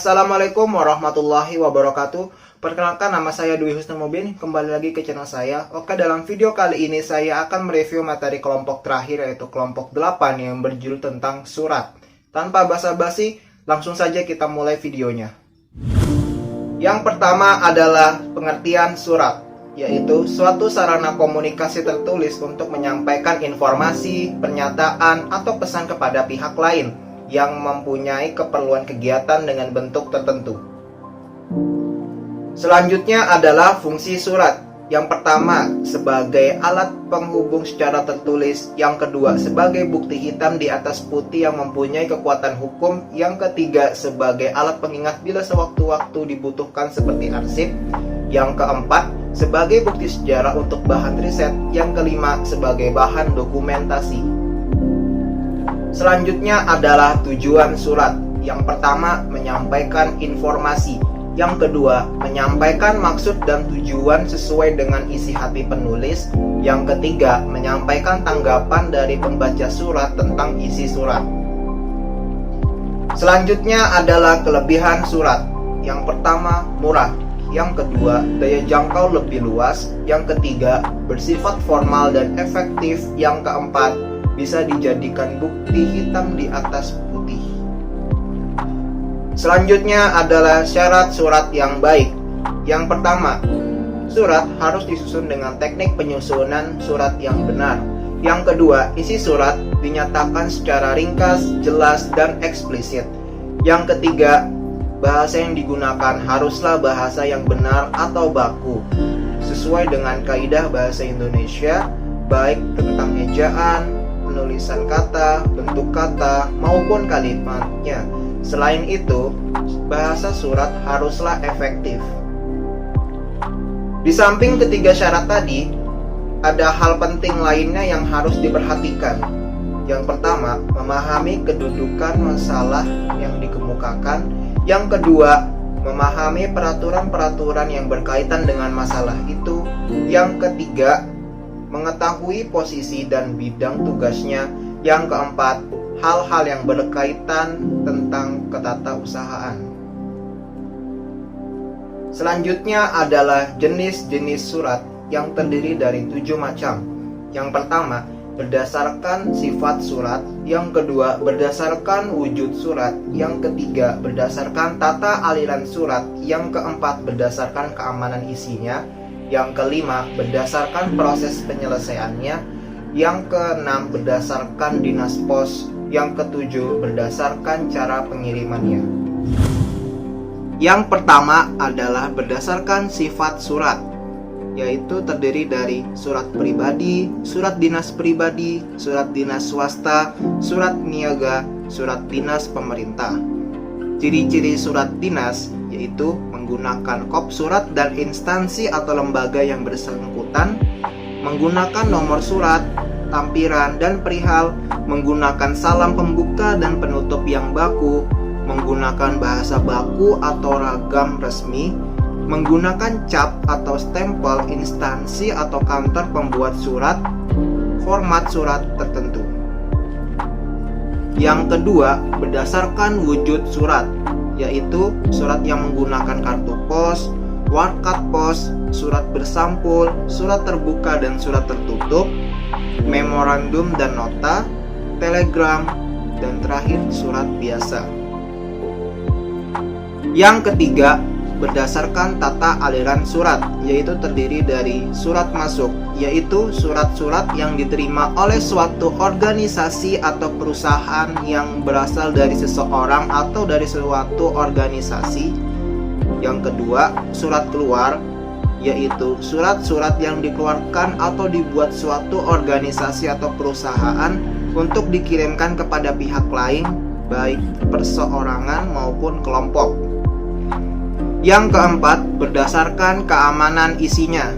Assalamualaikum warahmatullahi wabarakatuh. Perkenalkan, nama saya Dwi Husnu Mubin. Kembali lagi ke channel saya. Oke, dalam video kali ini saya akan mereview materi kelompok terakhir, yaitu kelompok 8 yang berjudul tentang surat. Tanpa basa-basi, langsung saja kita mulai videonya. Yang pertama adalah pengertian surat, yaitu suatu sarana komunikasi tertulis untuk menyampaikan informasi, pernyataan, atau pesan kepada pihak lain yang mempunyai keperluan kegiatan dengan bentuk tertentu. Selanjutnya adalah fungsi surat. Yang pertama, sebagai alat penghubung secara tertulis. Yang kedua, sebagai bukti hitam di atas putih yang mempunyai kekuatan hukum. Yang ketiga, sebagai alat pengingat bila sewaktu-waktu dibutuhkan seperti arsip. Yang keempat, sebagai bukti sejarah untuk bahan riset. Yang kelima, sebagai bahan dokumentasi. Selanjutnya adalah tujuan surat. Yang pertama, menyampaikan informasi. Yang kedua, menyampaikan maksud dan tujuan sesuai dengan isi hati penulis. Yang ketiga, menyampaikan tanggapan dari pembaca surat tentang isi surat. Selanjutnya adalah kelebihan surat. Yang pertama, murah. Yang kedua, daya jangkau lebih luas. Yang ketiga, bersifat formal dan efektif. Yang keempat, bisa dijadikan bukti hitam di atas putih. Selanjutnya adalah syarat surat yang baik. Yang pertama, surat harus disusun dengan teknik penyusunan surat yang benar. Yang kedua, isi surat dinyatakan secara ringkas, jelas, dan eksplisit. Yang ketiga, bahasa yang digunakan haruslah bahasa yang benar atau baku, sesuai dengan kaidah bahasa Indonesia, baik tentang ejaan, penulisan kata, bentuk kata, maupun kalimatnya. Selain itu, bahasa surat haruslah efektif. Di samping ketiga syarat tadi, ada hal penting lainnya yang harus diperhatikan. Yang pertama, memahami kedudukan masalah yang dikemukakan. Yang kedua, memahami peraturan-peraturan yang berkaitan dengan masalah itu. Yang ketiga, mengetahui posisi dan bidang tugasnya. Yang keempat, hal-hal yang berkaitan tentang ketatausahaan. Selanjutnya adalah jenis-jenis surat yang terdiri dari 7 macam. Yang pertama, berdasarkan sifat surat. Yang kedua, berdasarkan wujud surat. Yang ketiga, berdasarkan tata aliran surat. Yang keempat, berdasarkan keamanan isinya. Yang kelima, berdasarkan proses penyelesaiannya. Yang keenam, berdasarkan dinas pos. Yang ketujuh, berdasarkan cara pengirimannya. Yang pertama adalah berdasarkan sifat surat, yaitu terdiri dari surat pribadi, surat dinas pribadi, surat dinas swasta, surat niaga, surat dinas pemerintah. Ciri-ciri surat dinas yaitu menggunakan kop surat dan instansi atau lembaga yang bersangkutan, menggunakan nomor surat, tampiran dan perihal, menggunakan salam pembuka dan penutup yang baku, menggunakan bahasa baku atau ragam resmi, menggunakan cap atau stempel instansi atau kantor pembuat surat, format surat tertentu. Yang kedua, berdasarkan wujud surat, yaitu surat yang menggunakan kartu pos, warkat pos, surat bersampul, surat terbuka dan surat tertutup, memorandum dan nota, telegram, dan terakhir surat biasa. Yang ketiga, berdasarkan tata aliran surat, yaitu terdiri dari surat masuk, yaitu surat-surat yang diterima oleh suatu organisasi atau perusahaan yang berasal dari seseorang atau dari suatu organisasi. Yang kedua, surat keluar, yaitu surat-surat yang dikeluarkan atau dibuat suatu organisasi atau perusahaan untuk dikirimkan kepada pihak lain, baik perseorangan maupun kelompok. Yang keempat, berdasarkan keamanan isinya,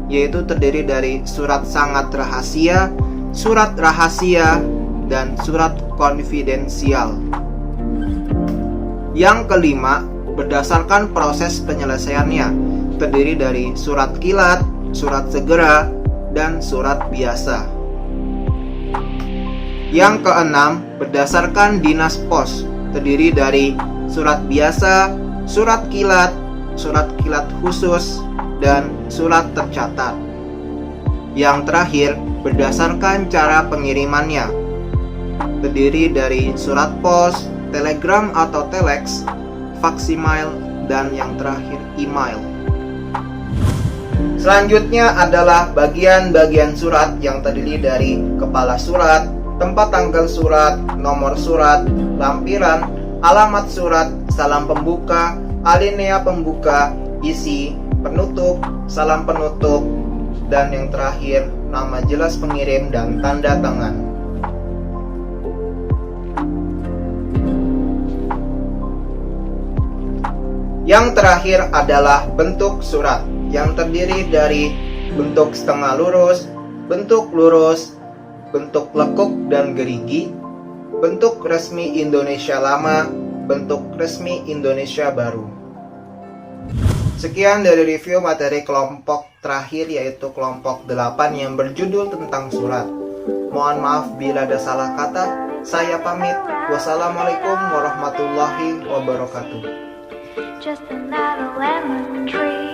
yaitu terdiri dari surat sangat rahasia, surat rahasia, dan surat konfidensial. Yang kelima, berdasarkan proses penyelesaiannya, terdiri dari surat kilat, surat segera, dan surat biasa. Yang keenam, berdasarkan dinas pos, terdiri dari surat biasa, surat kilat khusus, dan surat tercatat. Yang terakhir, berdasarkan cara pengirimannya, terdiri dari surat pos, telegram atau telex, faksimil, dan yang terakhir email. Selanjutnya adalah bagian-bagian surat yang terdiri dari kepala surat, tempat tanggal surat, nomor surat, lampiran, alamat surat, salam pembuka, alinea pembuka, isi, penutup, salam penutup, dan yang terakhir nama jelas pengirim dan tanda tangan. Yang terakhir adalah bentuk surat, yang terdiri dari bentuk setengah lurus, bentuk lurus, bentuk lekuk dan gerigi, bentuk resmi Indonesia Lama, bentuk resmi Indonesia Baru. Sekian dari review materi kelompok terakhir, yaitu kelompok 8 yang berjudul tentang surat. Mohon maaf bila ada salah kata. Saya pamit. Wassalamualaikum warahmatullahi wabarakatuh. Just another lemon tree.